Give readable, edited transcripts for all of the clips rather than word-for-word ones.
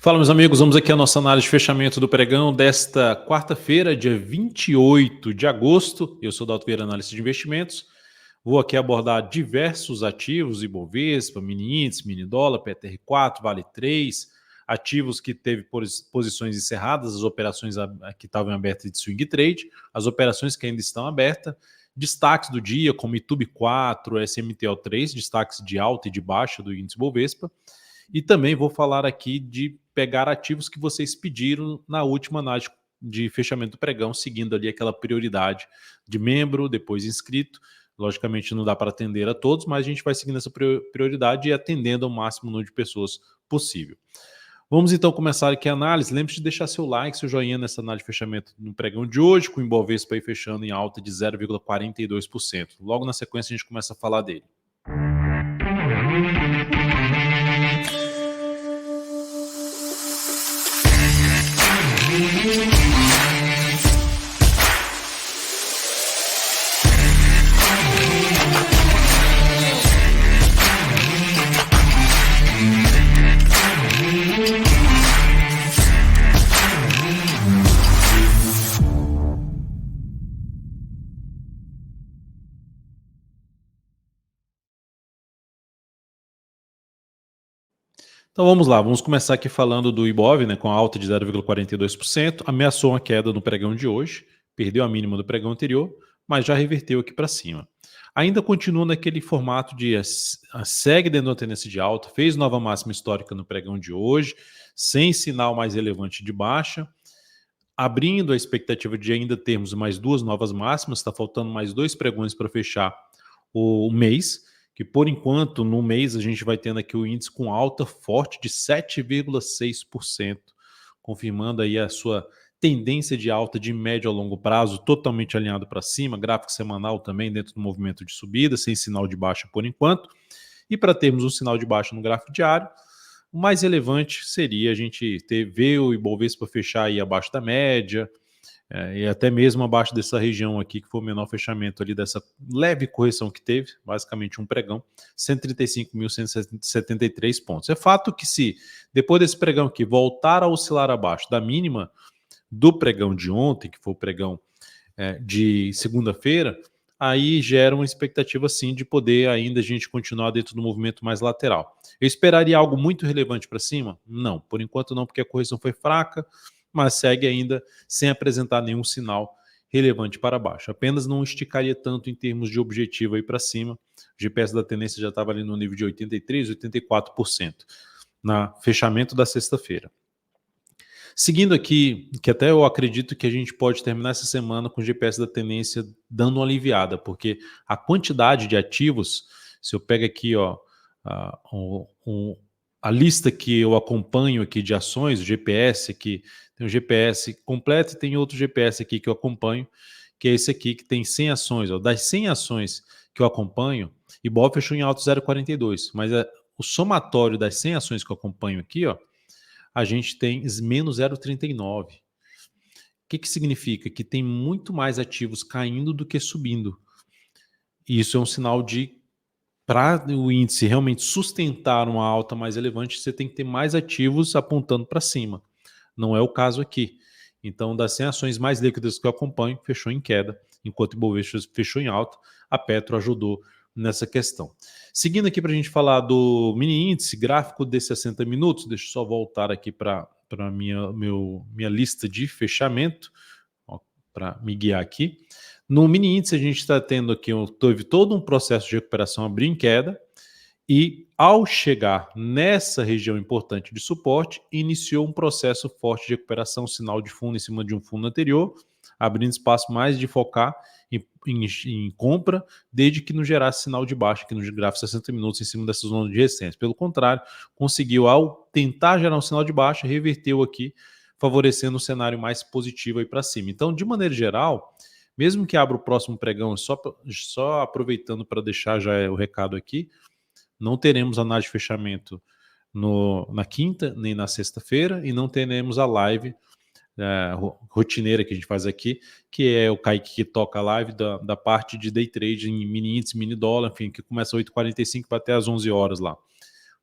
Fala, meus amigos, vamos aqui à nossa análise de fechamento do pregão desta quarta-feira, dia 28 de agosto. Eu sou o Dalto Vieira, analista de investimentos. Vou aqui abordar diversos ativos, Ibovespa, mini índice, mini dólar, PTR4, Vale 3, ativos que teve posições encerradas, as operações que estavam abertas de swing trade, as operações que ainda estão abertas, destaques do dia como YouTube 4, SMTO3, destaques de alta e de baixa do índice Ibovespa. E também vou falar aqui de pegar ativos que vocês pediram na última análise de fechamento do pregão, seguindo ali aquela prioridade de membro, depois inscrito. Logicamente não dá para atender a todos, mas a gente vai seguindo essa prioridade e atendendo ao máximo número de pessoas possível. Vamos então começar aqui a análise. Lembre-se de deixar seu like, seu joinha nessa análise de fechamento no pregão de hoje, com o Ibovespa aí fechando em alta de 0,42%. Logo na sequência a gente começa a falar dele. Então vamos lá, vamos começar aqui falando do Ibov, né, com a alta de 0,42%, ameaçou uma queda no pregão de hoje, perdeu a mínima do pregão anterior, mas já reverteu aqui para cima. Ainda continua naquele formato de segue dentro da tendência de alta, fez nova máxima histórica no pregão de hoje, sem sinal mais relevante de baixa, abrindo a expectativa de ainda termos mais duas novas máximas, está faltando mais dois pregões para fechar o mês, que por enquanto no mês a gente vai tendo aqui o índice com alta forte de 7,6%, confirmando aí a sua tendência de alta de médio a longo prazo, totalmente alinhado para cima, gráfico semanal também dentro do movimento de subida, sem sinal de baixa por enquanto. E para termos um sinal de baixa no gráfico diário, o mais relevante seria a gente ver o Ibovespa fechar aí abaixo da média, e até mesmo abaixo dessa região aqui, que foi o menor fechamento ali dessa leve correção que teve, basicamente um pregão, 135.173 pontos. É fato que se depois desse pregão aqui voltar a oscilar abaixo da mínima do pregão de ontem, que foi o pregão de segunda-feira, aí gera uma expectativa sim de poder ainda a gente continuar dentro do movimento mais lateral. Eu esperaria algo muito relevante para cima? Não, por enquanto não, porque a correção foi fraca, mas segue ainda sem apresentar nenhum sinal relevante para baixo. Apenas não esticaria tanto em termos de objetivo aí para cima. O GPS da tendência já estava ali no nível de 83%, 84% na fechamento da sexta-feira. Seguindo aqui, que até eu acredito que a gente pode terminar essa semana com o GPS da tendência dando uma aliviada, porque a quantidade de ativos, se eu pego aqui ó, a lista que eu acompanho aqui de ações, o GPS aqui, tem um GPS completo e tem outro GPS aqui que eu acompanho, que é esse aqui que tem 100 ações. Ó. Das 100 ações que eu acompanho, Ibov fechou em alto 0,42, mas o somatório das 100 ações que eu acompanho aqui, ó, a gente tem menos 0,39. O que significa? Que tem muito mais ativos caindo do que subindo. E isso é um sinal de, para o índice realmente sustentar uma alta mais relevante, você tem que ter mais ativos apontando para cima. Não é o caso aqui. Então, das 100 ações mais líquidas que eu acompanho, fechou em queda, enquanto o Ibovespa fechou em alta. A Petro ajudou nessa questão. Seguindo aqui para a gente falar do mini índice, gráfico de 60 minutos, deixa eu só voltar aqui para a minha lista de fechamento, para me guiar aqui. No mini índice a gente está tendo aqui, teve todo um processo de recuperação abrir em queda, e ao chegar nessa região importante de suporte, iniciou um processo forte de recuperação, sinal de fundo em cima de um fundo anterior, abrindo espaço mais de focar em compra, desde que não gerasse sinal de baixa aqui no gráfico 60 minutos em cima dessa zona de resistência. Pelo contrário, conseguiu, ao tentar gerar um sinal de baixa, reverteu aqui, favorecendo um cenário mais positivo aí para cima. Então, de maneira geral, mesmo que abra o próximo pregão, só aproveitando para deixar já o recado aqui, não teremos análise de fechamento na quinta nem na sexta-feira, e não teremos a live rotineira que a gente faz aqui, que é o Kaique que toca a live da parte de day trade em mini índice, mini dólar, enfim, que começa às 8h45 para até às 11 horas lá.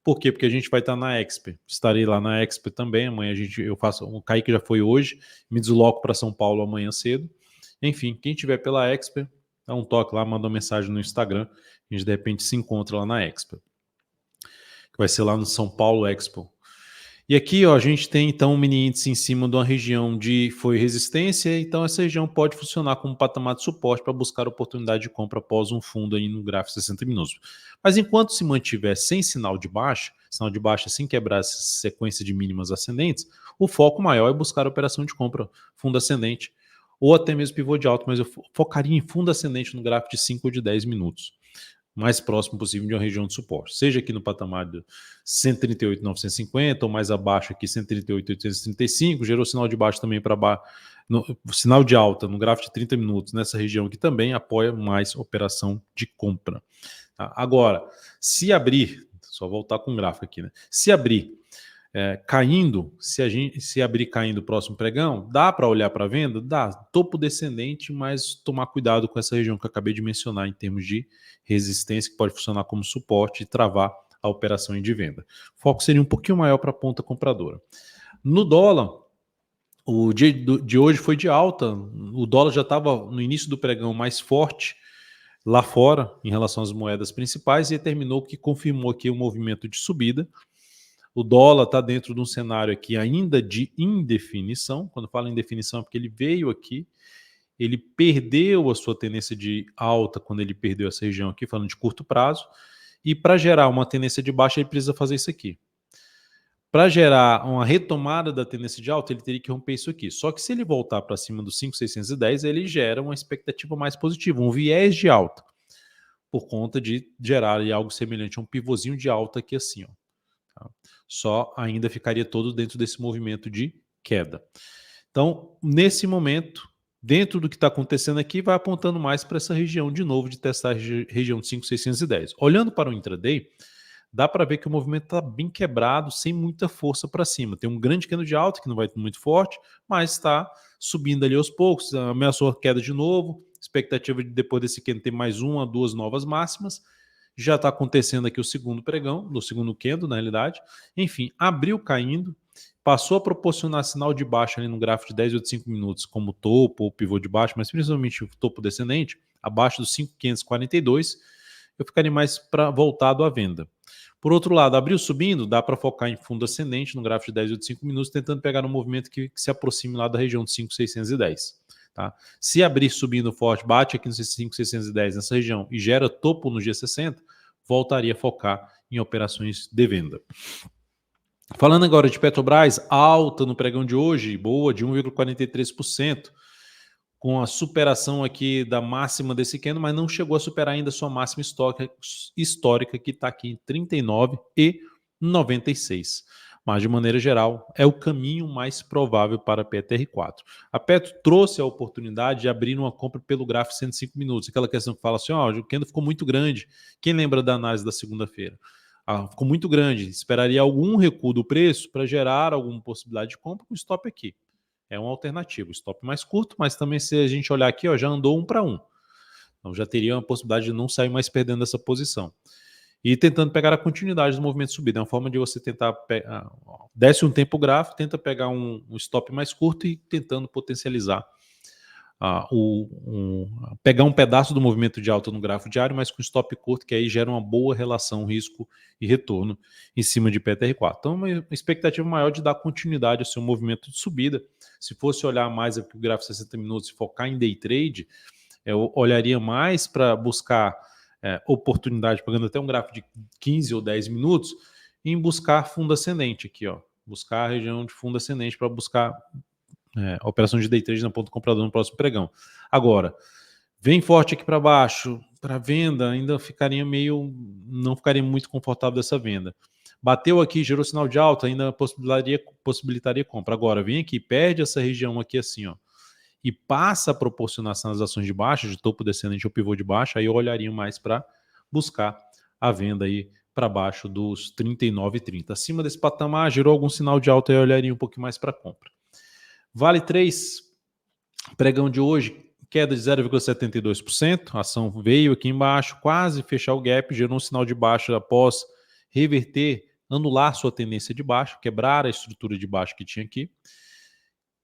Por quê? Porque a gente vai estar na Expo. Estarei lá na Expo também. Amanhã eu faço. O Kaique já foi hoje. Me desloco para São Paulo amanhã cedo. Enfim, quem tiver pela Expo, dá um toque lá, manda uma mensagem no Instagram. A gente de repente se encontra lá na Expo. Que vai ser lá no São Paulo Expo. E aqui, ó, a gente tem então um mini índice em cima de uma região de foi resistência, então essa região pode funcionar como patamar de suporte para buscar oportunidade de compra após um fundo aí no gráfico 60 minutos. Mas enquanto se mantiver sem sinal de baixa sem quebrar essa sequência de mínimas ascendentes, o foco maior é buscar a operação de compra fundo ascendente ou até mesmo pivô de alta, mas eu focaria em fundo ascendente no gráfico de 5 ou de 10 minutos. Mais próximo possível de uma região de suporte, seja aqui no patamar de 138.950 ou mais abaixo aqui 138.835, gerou sinal de baixo também para baixo, sinal de alta no gráfico de 30 minutos nessa região aqui também apoia mais operação de compra. Tá? Agora, se abrir, só voltar com o gráfico aqui, né? Se abrir caindo, se abrir caindo o próximo pregão, dá para olhar para a venda? Dá. Topo descendente, mas tomar cuidado com essa região que eu acabei de mencionar em termos de resistência, que pode funcionar como suporte e travar a operação de venda. O foco seria um pouquinho maior para a ponta compradora. No dólar, o dia de hoje foi de alta, o dólar já estava no início do pregão mais forte lá fora em relação às moedas principais e terminou que confirmou aqui um movimento de subida. O dólar está dentro de um cenário aqui ainda de indefinição. Quando falo em indefinição é porque ele veio aqui, ele perdeu a sua tendência de alta quando ele perdeu essa região aqui, falando de curto prazo, e para gerar uma tendência de baixa ele precisa fazer isso aqui. Para gerar uma retomada da tendência de alta, ele teria que romper isso aqui. Só que se ele voltar para cima dos 5.610, ele gera uma expectativa mais positiva, um viés de alta, por conta de gerar algo semelhante a um pivôzinho de alta aqui assim, ó. Tá? Só ainda ficaria todo dentro desse movimento de queda. Então, nesse momento, dentro do que está acontecendo aqui, vai apontando mais para essa região de novo, de testar a região de 5.610. Olhando para o intraday, dá para ver que o movimento está bem quebrado, sem muita força para cima. Tem um grande candle de alta, que não vai muito forte, mas está subindo ali aos poucos, ameaçou a queda de novo, expectativa de depois desse candle ter mais uma, duas novas máximas. Já está acontecendo aqui o segundo pregão, do segundo candle, na realidade. Enfim, abriu caindo, passou a proporcionar sinal de baixa ali no gráfico de 10 ou de 5 minutos como topo ou pivô de baixo, mas principalmente o topo descendente, abaixo dos 5.542, eu ficaria mais voltado à venda. Por outro lado, abriu subindo, dá para focar em fundo ascendente no gráfico de 10 ou de 5 minutos, tentando pegar um movimento que se aproxime lá da região de 5.610. Tá? Se abrir subindo forte, bate aqui no 5.610 nessa região e gera topo no G60, voltaria a focar em operações de venda. Falando agora de Petrobras, alta no pregão de hoje, boa, de 1,43%, com a superação aqui da máxima desse candle, mas não chegou a superar ainda a sua máxima histórica que está aqui em 39,96. Mas, de maneira geral, é o caminho mais provável para a PTR4. A Petro trouxe a oportunidade de abrir uma compra pelo gráfico 105 minutos. Aquela questão que fala assim, ó, o candle ficou muito grande. Quem lembra da análise da segunda-feira? Ficou muito grande. Esperaria algum recuo do preço para gerar alguma possibilidade de compra com stop aqui. É uma alternativa. Stop mais curto, mas também se a gente olhar aqui, ó, já andou 1 para 1. Então já teria uma possibilidade de não sair mais perdendo essa posição. E tentando pegar a continuidade do movimento de subida. É uma forma de você tentar desce um tempo gráfico, tenta pegar um stop mais curto e tentando potencializar pegar um pedaço do movimento de alta no gráfico diário, mas com stop curto, que aí gera uma boa relação risco e retorno em cima de PTR4. Então, uma expectativa maior de dar continuidade ao seu movimento de subida. Se fosse olhar mais aqui o gráfico 60 minutos e focar em day trade, eu olharia mais para buscar oportunidade, pegando até um gráfico de 15 ou 10 minutos, em buscar fundo ascendente aqui, ó. Buscar a região de fundo ascendente para buscar a operação de day trade na ponta do comprador no próximo pregão. Agora, vem forte aqui para baixo, para venda, ainda ficaria não ficaria muito confortável dessa venda. Bateu aqui, gerou sinal de alta, ainda possibilitaria compra. Agora, vem aqui, perde essa região aqui assim, ó, e passa a proporcionar sinalizações de baixa, de topo descendente ou pivô de baixa, aí eu olharia mais para buscar a venda aí para baixo dos 39,30. Acima desse patamar, gerou algum sinal de alta, aí eu olharia um pouquinho mais para compra. Vale 3, pregão de hoje, queda de 0,72%, a ação veio aqui embaixo, quase fechar o gap, gerou um sinal de baixa após reverter anular sua tendência de baixa, quebrar a estrutura de baixa que tinha aqui.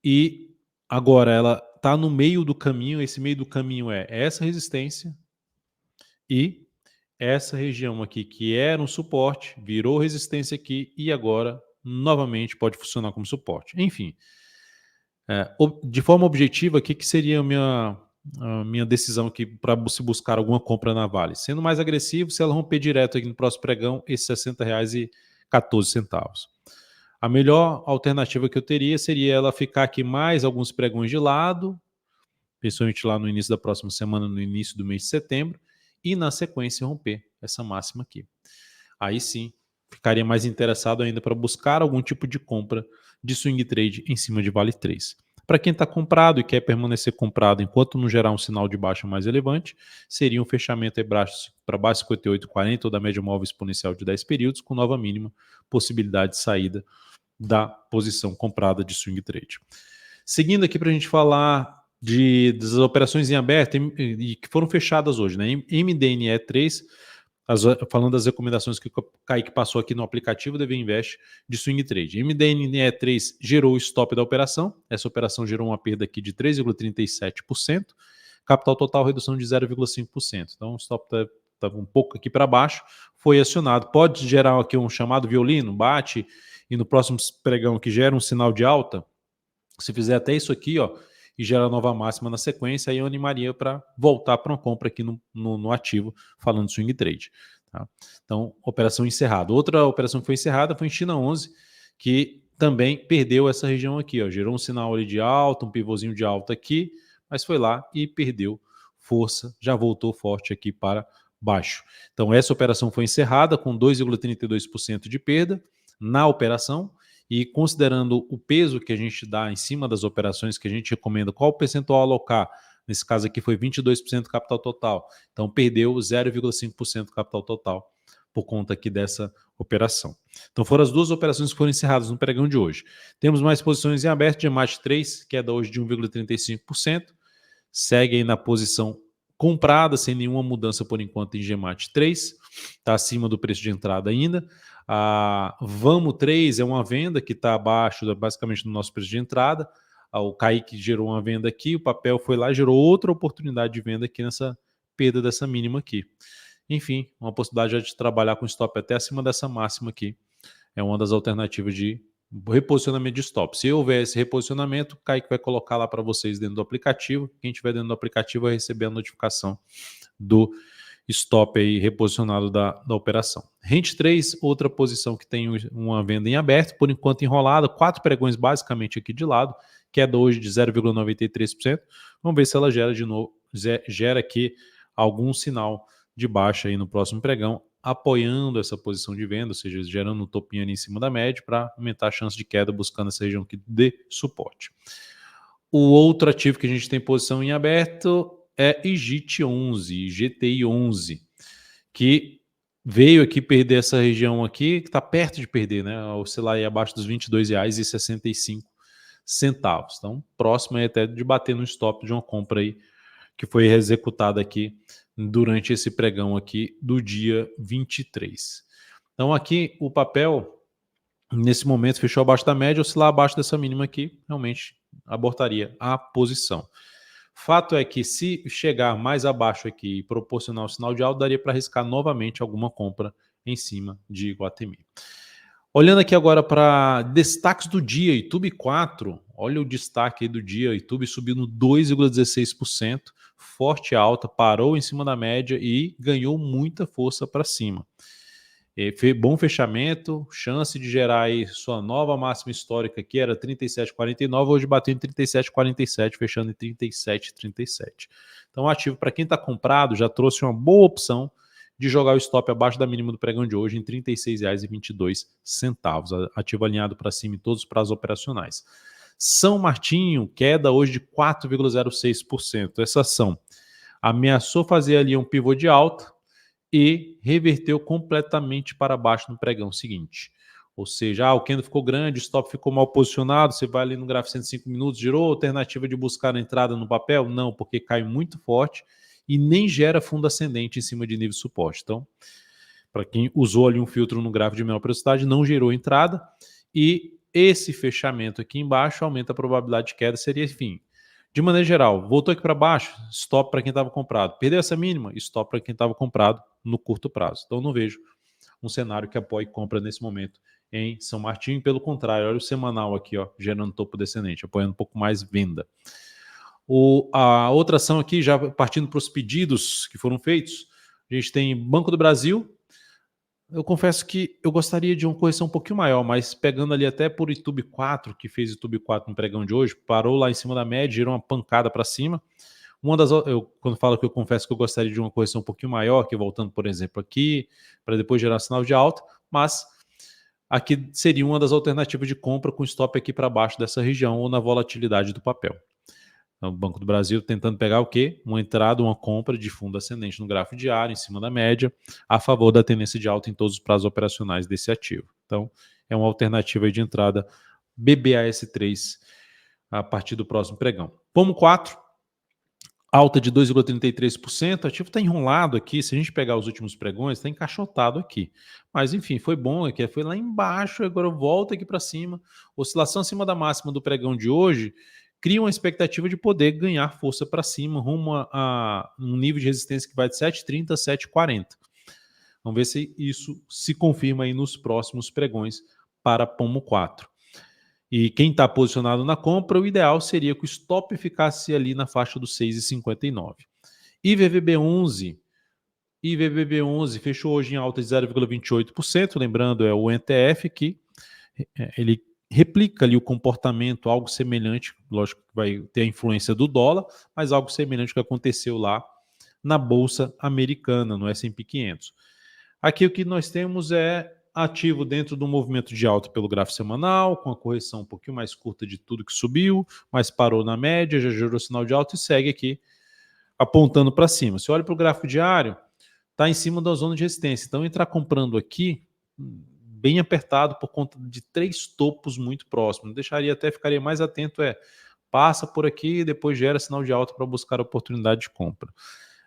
E agora ela está no meio do caminho, esse meio do caminho é essa resistência e essa região aqui, que era um suporte, virou resistência aqui e agora novamente pode funcionar como suporte. Enfim, de forma objetiva, o que seria a minha decisão aqui para se buscar alguma compra na Vale? Sendo mais agressivo, se ela romper direto aqui no próximo pregão, esses R$60,14. A melhor alternativa que eu teria seria ela ficar aqui mais alguns pregões de lado, principalmente lá no início da próxima semana, no início do mês de setembro, e na sequência romper essa máxima aqui. Aí sim, ficaria mais interessado ainda para buscar algum tipo de compra de swing trade em cima de Vale 3. Para quem está comprado e quer permanecer comprado enquanto não gerar um sinal de baixa mais relevante, seria um fechamento para baixo 58,40 ou da média móvel exponencial de 10 períodos, com nova mínima possibilidade de saída da posição comprada de swing trade. Seguindo aqui para a gente falar das operações em aberto e que foram fechadas hoje, né? MDNE3, falando das recomendações que o Kaique passou aqui no aplicativo DV Invest de swing trade. MDNE3 gerou o stop da operação, essa operação gerou uma perda aqui de 3,37%, capital total redução de 0,5%. Então o stop estava um pouco aqui para baixo, foi acionado. Pode gerar aqui um chamado violino, bate e no próximo pregão que gera um sinal de alta. Se fizer até isso aqui, ó, e gera nova máxima na sequência, aí eu animaria para voltar para uma compra aqui no ativo, falando de swing trade. Tá? Então, operação encerrada. Outra operação que foi encerrada foi em China 11, que também perdeu essa região aqui, ó, gerou um sinal ali de alta, um pivôzinho de alta aqui, mas foi lá e perdeu força, já voltou forte aqui para baixo. Então, essa operação foi encerrada com 2,32% de perda na operação. E considerando o peso que a gente dá em cima das operações que a gente recomenda, qual o percentual alocar? Nesse caso aqui foi 22% do capital total. Então perdeu 0,5% do capital total por conta aqui dessa operação. Então foram as duas operações que foram encerradas no pregão de hoje. Temos mais posições em aberto, GEMAT 3, queda hoje de 1,35%. Segue aí na posição comprada, sem nenhuma mudança por enquanto em GEMAT 3. Está acima do preço de entrada ainda. A Vamo 3 é uma venda que está abaixo, basicamente, do nosso preço de entrada. O Kaique gerou uma venda aqui, o papel foi lá, gerou outra oportunidade de venda aqui nessa perda dessa mínima aqui. Enfim, uma possibilidade já de trabalhar com stop até acima dessa máxima aqui. É uma das alternativas de reposicionamento de stop. Se houver esse reposicionamento, o Kaique vai colocar lá para vocês dentro do aplicativo. Quem estiver dentro do aplicativo vai receber a notificação do stop aí reposicionado da operação. Rente 3, outra posição que tem uma venda em aberto, por enquanto enrolada, 4 pregões basicamente aqui de lado, queda hoje de 0,93%. Vamos ver se ela gera de novo, gera aqui algum sinal de baixa aí no próximo pregão, apoiando essa posição de venda, ou seja, gerando um topinho ali em cima da média para aumentar a chance de queda, buscando essa região aqui de suporte. O outro ativo que a gente tem posição em aberto é IGT 11, GTI 11, que veio aqui perder essa região aqui, que está perto de perder, né? Oscilar aí abaixo dos R$ 22,65. Então, próximo aí até de bater no stop de uma compra aí que foi executada aqui durante esse pregão aqui do dia 23. Então, aqui o papel, nesse momento, fechou abaixo da média, oscilar abaixo dessa mínima aqui, realmente abortaria a posição. Fato é que se chegar mais abaixo aqui e proporcionar um sinal de alta, daria para arriscar novamente alguma compra em cima de Iguatemi. Olhando aqui agora para destaques do dia, YouTube 4, olha o destaque aí do dia, YouTube subindo 2,16%, forte alta, parou em cima da média e ganhou muita força para cima. Bom fechamento, chance de gerar aí sua nova máxima histórica que era 37,49, hoje bateu em 37,47, fechando em 37,37. Então ativo para quem está comprado já trouxe uma boa opção de jogar o stop abaixo da mínima do pregão de hoje em R$ 36,22, ativo alinhado para cima em todos os prazos operacionais. São Martinho, queda hoje de 4,06%. Essa ação ameaçou fazer ali um pivô de alta e reverteu completamente para baixo no pregão seguinte. Ou seja, o candle ficou grande, o stop ficou mal posicionado, você vai ali no gráfico 105 minutos, gerou alternativa de buscar a entrada no papel? Não, porque cai muito forte e nem gera fundo ascendente em cima de nível de suporte. Então, para quem usou ali um filtro no gráfico de menor velocidade, não gerou entrada, e esse fechamento aqui embaixo aumenta a probabilidade de queda, seria, enfim, de maneira geral, voltou aqui para baixo, stop para quem estava comprado. Perdeu essa mínima, stop para quem estava comprado no curto prazo. Então não vejo um cenário que apoie compra nesse momento em São Martinho, pelo contrário, olha o semanal aqui, ó, gerando topo descendente, apoiando um pouco mais venda. A outra ação aqui, já partindo para os pedidos que foram feitos, a gente tem Banco do Brasil. Eu confesso que eu gostaria de uma correção um pouquinho maior, mas pegando ali até por YouTube 4, que fez YouTube 4 no pregão de hoje, parou lá em cima da média, gerou uma pancada para cima. Quando falo que eu confesso que eu gostaria de uma correção um pouquinho maior, que voltando, por exemplo, aqui, para depois gerar sinal de alta, mas aqui seria uma das alternativas de compra com stop aqui para baixo dessa região ou na volatilidade do papel. Então, o Banco do Brasil tentando pegar o quê? Uma entrada, uma compra de fundo ascendente no gráfico diário, em cima da média, a favor da tendência de alta em todos os prazos operacionais desse ativo. Então, é uma alternativa de entrada BBAS3 a partir do próximo pregão. Pomo 4, alta de 2,33%. O ativo está enrolado aqui. Se a gente pegar os últimos pregões, está encaixotado aqui. Mas, enfim, foi bom aqui. Foi lá embaixo, agora volta aqui para cima. Oscilação acima da máxima do pregão de hoje cria uma expectativa de poder ganhar força para cima, rumo a um nível de resistência que vai de 7,30 a 7,40. Vamos ver se isso se confirma aí nos próximos pregões para Pomo 4. E quem está posicionado na compra, o ideal seria que o stop ficasse ali na faixa dos 6,59. IVVB11 fechou hoje em alta de 0,28%, lembrando, é o ETF que ele replica ali o comportamento, algo semelhante, lógico que vai ter a influência do dólar, mas algo semelhante ao que aconteceu lá na Bolsa Americana, no S&P 500. Aqui o que nós temos é ativo dentro do movimento de alta pelo gráfico semanal, com a correção um pouquinho mais curta de tudo que subiu, mas parou na média, já gerou sinal de alta e segue aqui apontando para cima. Se olha para o gráfico diário, está em cima da zona de resistência. Então entrar comprando aqui bem apertado por conta de 3 topos muito próximos. Ficaria mais atento, passa por aqui e depois gera sinal de alta para buscar a oportunidade de compra.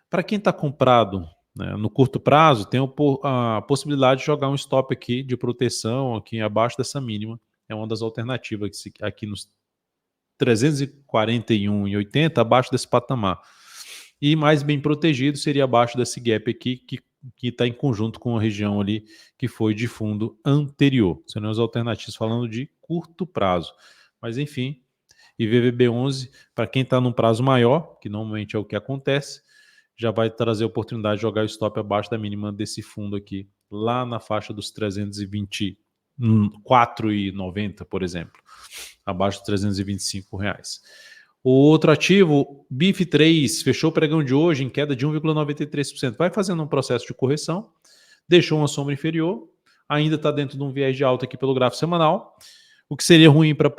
Para quem está comprado, né, no curto prazo, tem a possibilidade de jogar um stop aqui de proteção aqui abaixo dessa mínima. É uma das alternativas aqui nos 341,80, abaixo desse patamar. E mais bem protegido seria abaixo desse gap aqui, que está em conjunto com a região ali que foi de fundo anterior. Seriam as alternativas falando de curto prazo. Mas enfim, IVVB11, para quem está num prazo maior, que normalmente é o que acontece, já vai trazer a oportunidade de jogar o stop abaixo da mínima desse fundo aqui, lá na faixa dos 324,90, por exemplo, abaixo dos R$325. O outro ativo, BIF3, fechou o pregão de hoje em queda de 1,93%. Vai fazendo um processo de correção, deixou uma sombra inferior, ainda está dentro de um viés de alta aqui pelo gráfico semanal. O que seria ruim para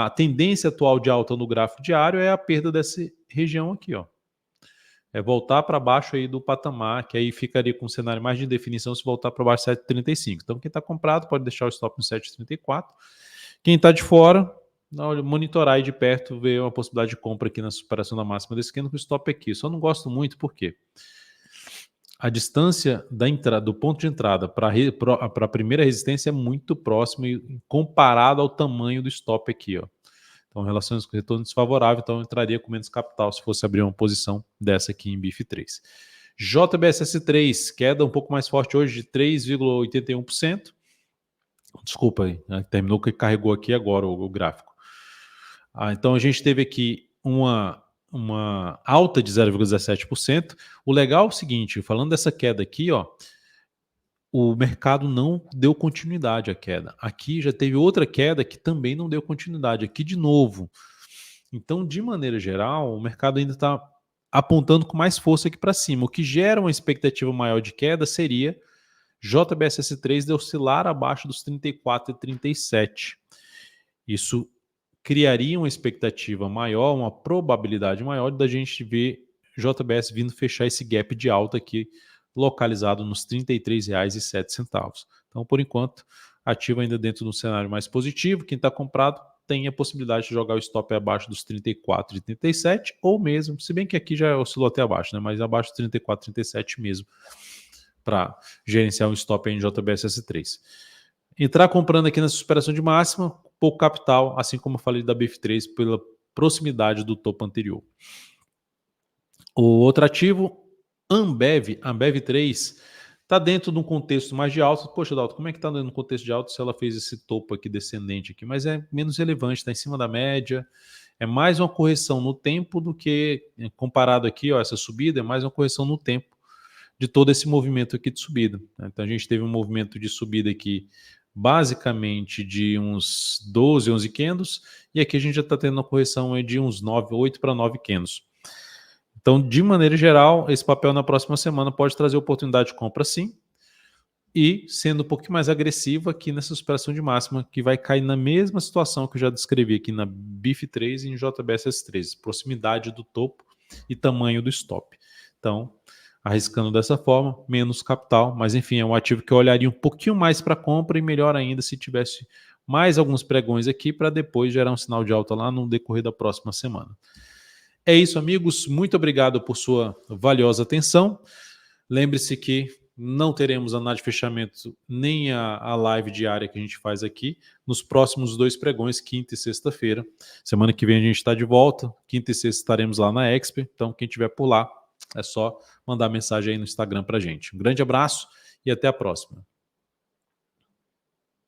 a tendência atual de alta no gráfico diário é a perda dessa região aqui, ó. É voltar para baixo aí do patamar, que aí ficaria com um cenário mais de definição se voltar para baixo de 7,35. Então quem está comprado pode deixar o stop no 7,34. Quem está de fora, monitorar aí de perto, ver uma possibilidade de compra aqui na superação da máxima desse candle com o stop aqui. Só não gosto muito porque a distância do ponto de entrada para a primeira resistência é muito próxima comparado ao tamanho do stop aqui, ó. Então, relações com retorno desfavorável, então eu entraria com menos capital se fosse abrir uma posição dessa aqui em BIF3. JBSS3, queda um pouco mais forte hoje de 3,81%. Desculpa aí, né? Terminou que carregou aqui agora o gráfico. Então a gente teve aqui uma alta de 0,17%. O legal é o seguinte, falando dessa queda aqui, ó, o mercado não deu continuidade à queda. Aqui já teve outra queda que também não deu continuidade. Aqui de novo. Então, de maneira geral, o mercado ainda está apontando com mais força aqui para cima. O que gera uma expectativa maior de queda seria JBSS3 de oscilar abaixo dos 34 e 37. Isso criaria uma expectativa maior, uma probabilidade maior da gente ver JBS vindo fechar esse gap de alta aqui, localizado nos R$ 33,07. Então, por enquanto, ativo ainda dentro de um cenário mais positivo. Quem está comprado tem a possibilidade de jogar o stop abaixo dos 34 e 37, ou mesmo, se bem que aqui já oscilou até abaixo, né? Mas abaixo dos 34 e 37 mesmo, para gerenciar um stop aí em JBSS3. Entrar comprando aqui nessa superação de máxima, pouco capital, assim como eu falei da BIF3, pela proximidade do topo anterior. O outro ativo, Ambev 3, está dentro de um contexto mais de alta. Poxa, Dalton, como é que está dentro do contexto de alta se ela fez esse topo aqui descendente aqui? Mas é menos relevante, está em cima da média. É mais uma correção no tempo do que, comparado aqui, ó, essa subida, é mais uma correção no tempo de todo esse movimento aqui de subida. Então a gente teve um movimento de subida aqui basicamente de uns 12, 11 candles, e aqui a gente já está tendo uma correção aí de uns 9, 8 para 9 candles. Então, de maneira geral, esse papel na próxima semana pode trazer oportunidade de compra sim, e sendo um pouquinho mais agressivo aqui nessa superação de máxima, que vai cair na mesma situação que eu já descrevi aqui na BIF3 e em JBSS3, proximidade do topo e tamanho do stop. Então, arriscando dessa forma, menos capital, mas enfim, é um ativo que eu olharia um pouquinho mais para compra e melhor ainda se tivesse mais alguns pregões aqui para depois gerar um sinal de alta lá no decorrer da próxima semana. É isso, amigos. Muito obrigado por sua valiosa atenção. Lembre-se que não teremos a análise de fechamento nem a live diária que a gente faz aqui nos próximos 2 pregões, quinta e sexta-feira. Semana que vem a gente está de volta. Quinta e sexta estaremos lá na Expo. Então, quem estiver por lá, é só mandar mensagem aí no Instagram para a gente. Um grande abraço e até a próxima.